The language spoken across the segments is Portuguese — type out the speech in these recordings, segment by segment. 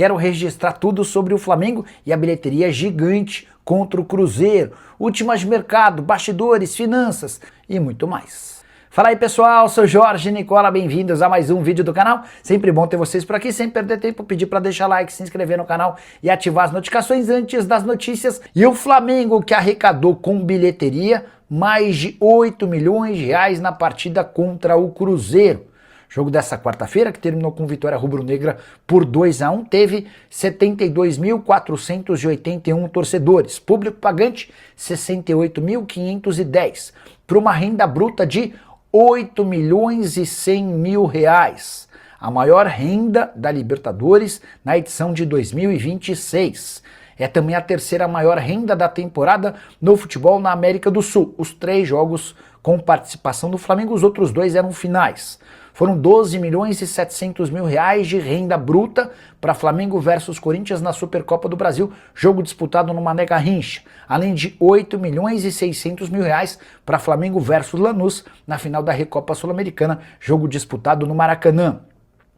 quero registrar tudo sobre o Flamengo e a bilheteria gigante contra o Cruzeiro, últimas de mercado, bastidores, finanças e muito mais. Fala aí pessoal, sou Jorge Nicola, bem-vindos a mais um vídeo do canal. Sempre bom ter vocês por aqui, sem perder tempo, pedir para deixar like, se inscrever no canal e ativar as notificações antes das notícias. E o Flamengo que arrecadou com bilheteria mais de 8 milhões de reais na partida contra o Cruzeiro. Jogo dessa quarta-feira, que terminou com vitória rubro-negra por 2-1, teve 72.481 torcedores. Público pagante, 68.510, para uma renda bruta de 8 milhões e 100 mil reais. A maior renda da Libertadores na edição de 2026. É também a terceira maior renda da temporada no futebol na América do Sul. Os 3 jogos com participação do Flamengo, os outros 2 eram finais. Foram 12 milhões e 700 mil reais de renda bruta para Flamengo versus Corinthians na Supercopa do Brasil, jogo disputado no Mané Garrincha, além de 8 milhões e 600 mil reais para Flamengo versus Lanús na final da Recopa Sul-Americana, jogo disputado no Maracanã.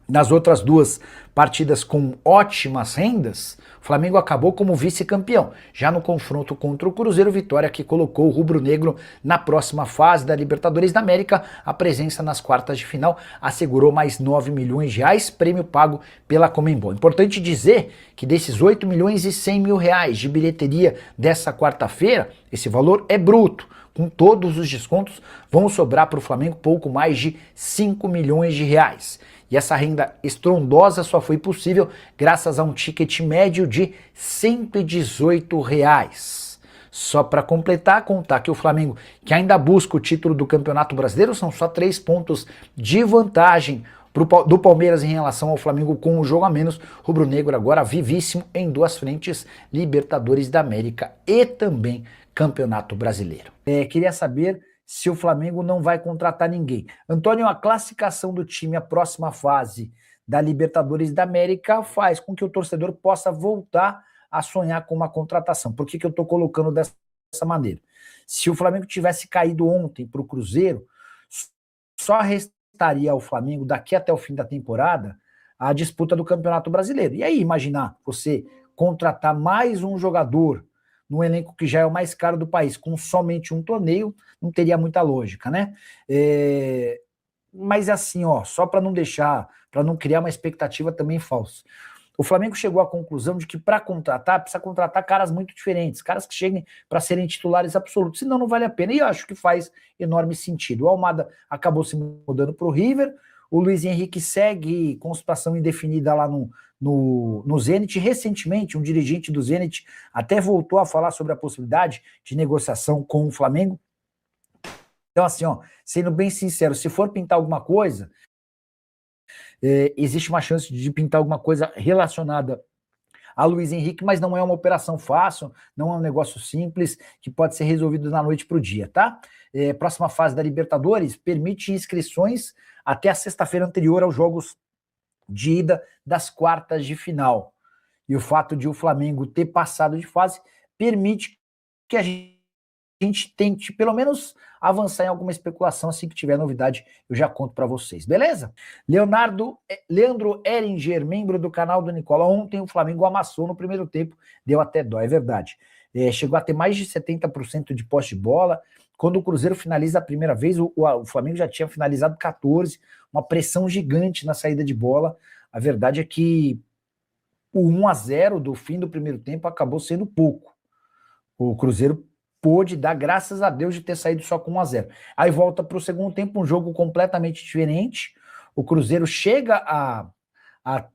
Nas outras 2 partidas com ótimas rendas, o Flamengo acabou como vice-campeão. Já no confronto contra o Cruzeiro, vitória que colocou o rubro-negro na próxima fase da Libertadores da América. A presença nas quartas de final assegurou mais 9 milhões de reais, prêmio pago pela Conmebol. Importante dizer que desses 8 milhões e 100 mil reais de bilheteria dessa quarta-feira, esse valor é bruto. Com todos os descontos, vão sobrar para o Flamengo pouco mais de 5 milhões de reais. E essa renda estrondosa só foi possível graças a um ticket médio de R$ 118 reais. Só para completar, contar que o Flamengo, que ainda busca o título do Campeonato Brasileiro, são só 3 pontos de vantagem do Palmeiras em relação ao Flamengo com um jogo a menos. Rubro-negro agora vivíssimo em 2 frentes, Libertadores da América e também Campeonato Brasileiro. Queria saber se o Flamengo não vai contratar ninguém. Antônio, a classificação do time à próxima fase da Libertadores da América faz com que o torcedor possa voltar a sonhar com uma contratação. Por que eu estou colocando dessa maneira? Se o Flamengo tivesse caído ontem para o Cruzeiro, só restaria ao Flamengo, daqui até o fim da temporada, a disputa do Campeonato Brasileiro. E aí, imaginar você contratar mais um jogador no elenco que já é o mais caro do país, com somente um torneio, não teria muita lógica, né? Mas assim, ó, só para não deixar, para não criar uma expectativa também falsa. O Flamengo chegou à conclusão de que para contratar, precisa contratar caras muito diferentes, caras que cheguem para serem titulares absolutos, senão não vale a pena. E eu acho que faz enorme sentido. O Almada acabou se mudando para o River, o Luiz Henrique segue com situação indefinida lá no Zenit. Recentemente, um dirigente do Zenit até voltou a falar sobre a possibilidade de negociação com o Flamengo. Então, assim, ó, sendo bem sincero, se for pintar alguma coisa, existe uma chance de pintar alguma coisa relacionada a Luiz Henrique, mas não é uma operação fácil, não é um negócio simples que pode ser resolvido da noite para o dia, tá? Próxima fase da Libertadores permite inscrições até a sexta-feira anterior aos jogos de ida das quartas de final. E o fato de o Flamengo ter passado de fase permite que a gente tente, pelo menos, avançar em alguma especulação. Assim que tiver novidade, eu já conto para vocês, beleza? Leandro Eringer, membro do canal do Nicola. Ontem o Flamengo amassou no primeiro tempo, deu até dó, é verdade. Chegou a ter mais de 70% de posse de bola. Quando o Cruzeiro finaliza a primeira vez, o Flamengo já tinha finalizado 14, uma pressão gigante na saída de bola. A verdade é que o 1-0 do fim do primeiro tempo acabou sendo pouco. O Cruzeiro pôde dar graças a Deus de ter saído só com 1-0. Aí volta para o segundo tempo, um jogo completamente diferente. O Cruzeiro chega a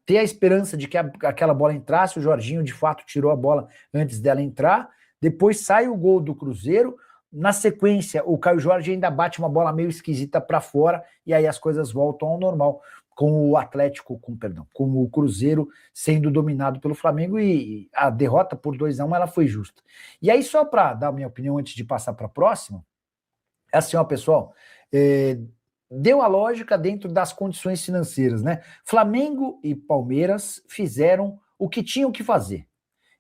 ter a esperança de que aquela bola entrasse. O Jorginho, de fato, tirou a bola antes dela entrar. Depois sai o gol do Cruzeiro. Na sequência, o Caio Jorge ainda bate uma bola meio esquisita para fora e aí as coisas voltam ao normal, com o Cruzeiro sendo dominado pelo Flamengo, e a derrota por 2-1 ela foi justa. E aí, só para dar a minha opinião antes de passar para a próxima, é assim, ó, pessoal, deu a lógica dentro das condições financeiras, né? Flamengo e Palmeiras fizeram o que tinham que fazer.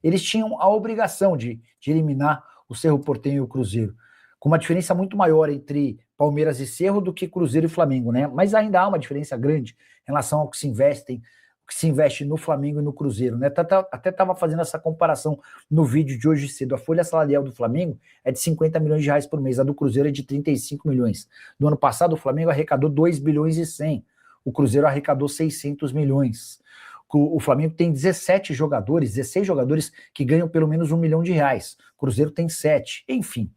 Eles tinham a obrigação de eliminar o Cerro Porteño e o Cruzeiro, com uma diferença muito maior entre Palmeiras e Cerro do que Cruzeiro e Flamengo, né? Mas ainda há uma diferença grande em relação ao que se investem, que se investe no Flamengo e no Cruzeiro, né? Até estava fazendo essa comparação no vídeo de hoje cedo. A folha salarial do Flamengo é de 50 milhões de reais por mês, a do Cruzeiro é de 35 milhões. No ano passado, o Flamengo arrecadou 2 bilhões e 100, o Cruzeiro arrecadou 600 milhões. O Flamengo tem 16 jogadores que ganham pelo menos 1 milhão de reais. O Cruzeiro tem 7. Enfim,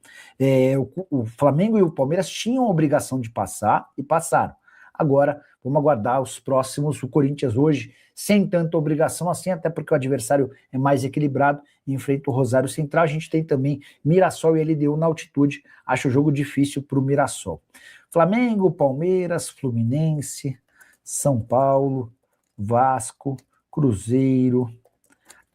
o Flamengo e o Palmeiras tinham a obrigação de passar e passaram. Agora, vamos aguardar os próximos. O Corinthians hoje, sem tanta obrigação assim, até porque o adversário é mais equilibrado, enfrenta o Rosário Central. A gente tem também Mirassol e LDU na altitude. Acho o jogo difícil para o Mirassol. Flamengo, Palmeiras, Fluminense, São Paulo, Vasco, Cruzeiro,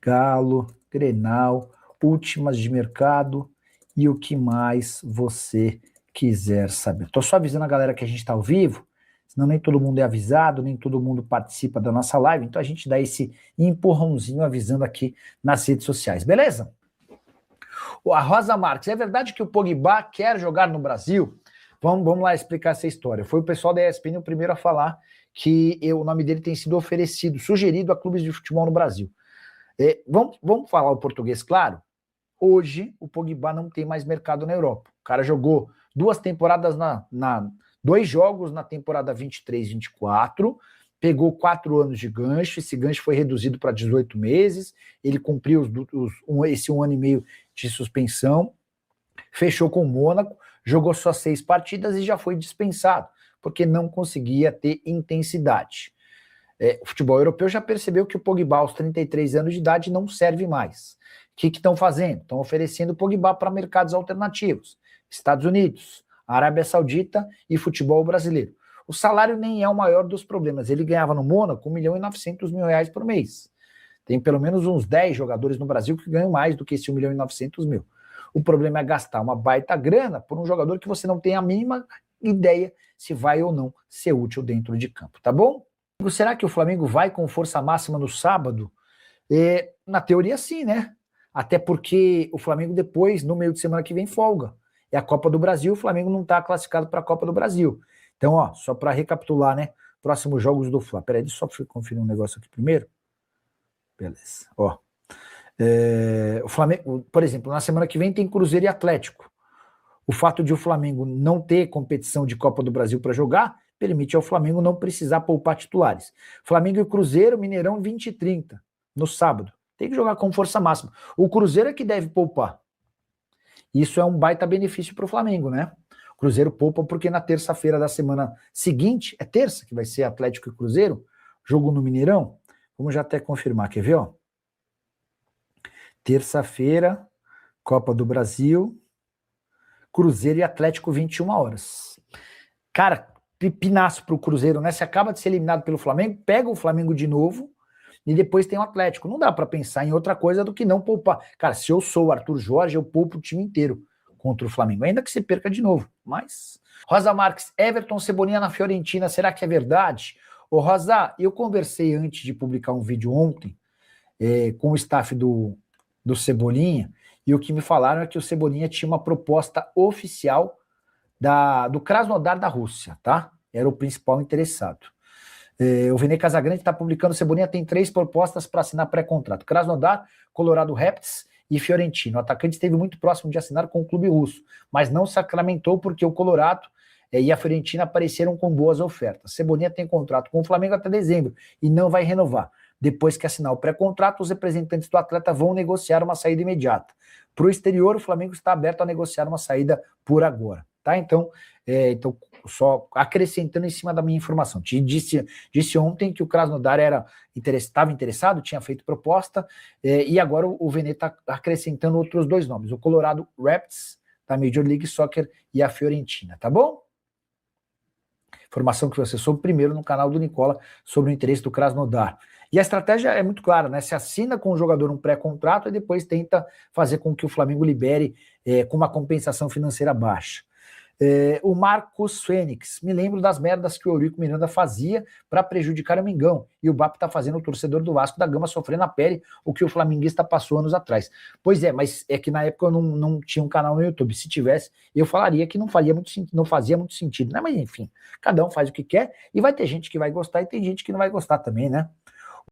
Galo, Grenal, últimas de mercado e o que mais você quiser saber. Tô só avisando a galera que a gente tá ao vivo, senão nem todo mundo é avisado, nem todo mundo participa da nossa live, então a gente dá esse empurrãozinho avisando aqui nas redes sociais, beleza? A Rosa Marques, é verdade que o Pogba quer jogar no Brasil? Vamos lá explicar essa história. Foi o pessoal da ESPN o primeiro a falar que o nome dele tem sido oferecido, sugerido a clubes de futebol no Brasil. Vamos falar o português claro? Hoje, o Pogba não tem mais mercado na Europa. O cara jogou 2 temporadas, 2 jogos na temporada 23-24, pegou 4 anos de gancho, esse gancho foi reduzido para 18 meses, ele cumpriu esse 1 ano e meio de suspensão, fechou com o Mônaco, jogou só 6 partidas e já foi dispensado, porque não conseguia ter intensidade. O futebol europeu já percebeu que o Pogba aos 33 anos de idade não serve mais. O que estão fazendo? Estão oferecendo o Pogba para mercados alternativos. Estados Unidos, Arábia Saudita e futebol brasileiro. O salário nem é o maior dos problemas. Ele ganhava no Mônaco 1 milhão e 900 mil reais por mês. Tem pelo menos uns 10 jogadores no Brasil que ganham mais do que esse 1 milhão e 900 mil. O problema é gastar uma baita grana por um jogador que você não tem a mínima ideia se vai ou não ser útil dentro de campo, tá bom? Será que o Flamengo vai com força máxima no sábado? Na teoria sim, né? Até porque o Flamengo depois, no meio de semana que vem, folga. É a Copa do Brasil, o Flamengo não está classificado para a Copa do Brasil. Então, ó, só para recapitular, né? Próximos jogos do Fla. Peraí, deixa eu só conferir um negócio aqui primeiro. Beleza, ó. O Flamengo, por exemplo, na semana que vem tem Cruzeiro e Atlético. O fato de o Flamengo não ter competição de Copa do Brasil para jogar permite ao Flamengo não precisar poupar titulares. Flamengo e Cruzeiro, Mineirão 20 e 30, no sábado. Tem que jogar com força máxima. O Cruzeiro é que deve poupar. Isso é um baita benefício para o Flamengo, né? O Cruzeiro poupa porque na terça-feira da semana seguinte, é terça que vai ser Atlético e Cruzeiro, jogo no Mineirão. Vamos já até confirmar, quer ver, ó? Terça-feira, Copa do Brasil, Cruzeiro e Atlético 21 horas. Cara, pipinaço pro Cruzeiro, né? Você acaba de ser eliminado pelo Flamengo, pega o Flamengo de novo e depois tem o Atlético. Não dá para pensar em outra coisa do que não poupar. Cara, se eu sou o Arthur Jorge, eu poupo o time inteiro contra o Flamengo, ainda que se perca de novo. Mas, Rosa Marques, Everton Cebolinha na Fiorentina, será que é verdade? Ô Rosa, eu conversei antes de publicar um vídeo ontem com o staff do Cebolinha, e o que me falaram é que o Cebolinha tinha uma proposta oficial do Krasnodar da Rússia, tá? Era o principal interessado. O Vene Casagrande está publicando, o Cebolinha tem 3 propostas para assinar pré-contrato: Krasnodar, Colorado Rapids e Fiorentina. O atacante esteve muito próximo de assinar com o clube russo, mas não sacramentou porque o Colorado e a Fiorentina apareceram com boas ofertas. Cebolinha tem contrato com o Flamengo até dezembro e não vai renovar. Depois que assinar o pré-contrato, os representantes do atleta vão negociar uma saída imediata. Para o exterior, o Flamengo está aberto a negociar uma saída por agora. Tá? Então, só acrescentando em cima da minha informação. Te disse ontem que o Krasnodar estava interessado, tinha feito proposta, e agora o Vene está acrescentando outros 2 nomes, o Colorado Rapids, da Major League Soccer, e a Fiorentina, tá bom? Informação que você soube primeiro no canal do Nicola sobre o interesse do Krasnodar. E a estratégia é muito clara, né? Se assina com o jogador um pré-contrato e depois tenta fazer com que o Flamengo libere com uma compensação financeira baixa. O Marcos Fênix, me lembro das merdas que o Eurico Miranda fazia para prejudicar o Mengão, e o BAP está fazendo o torcedor do Vasco da Gama sofrer na pele o que o flamenguista passou anos atrás. Pois é, mas é que na época eu não tinha um canal no YouTube. Se tivesse, eu falaria que não fazia muito sentido, né? Mas enfim, cada um faz o que quer, e vai ter gente que vai gostar e tem gente que não vai gostar também, né?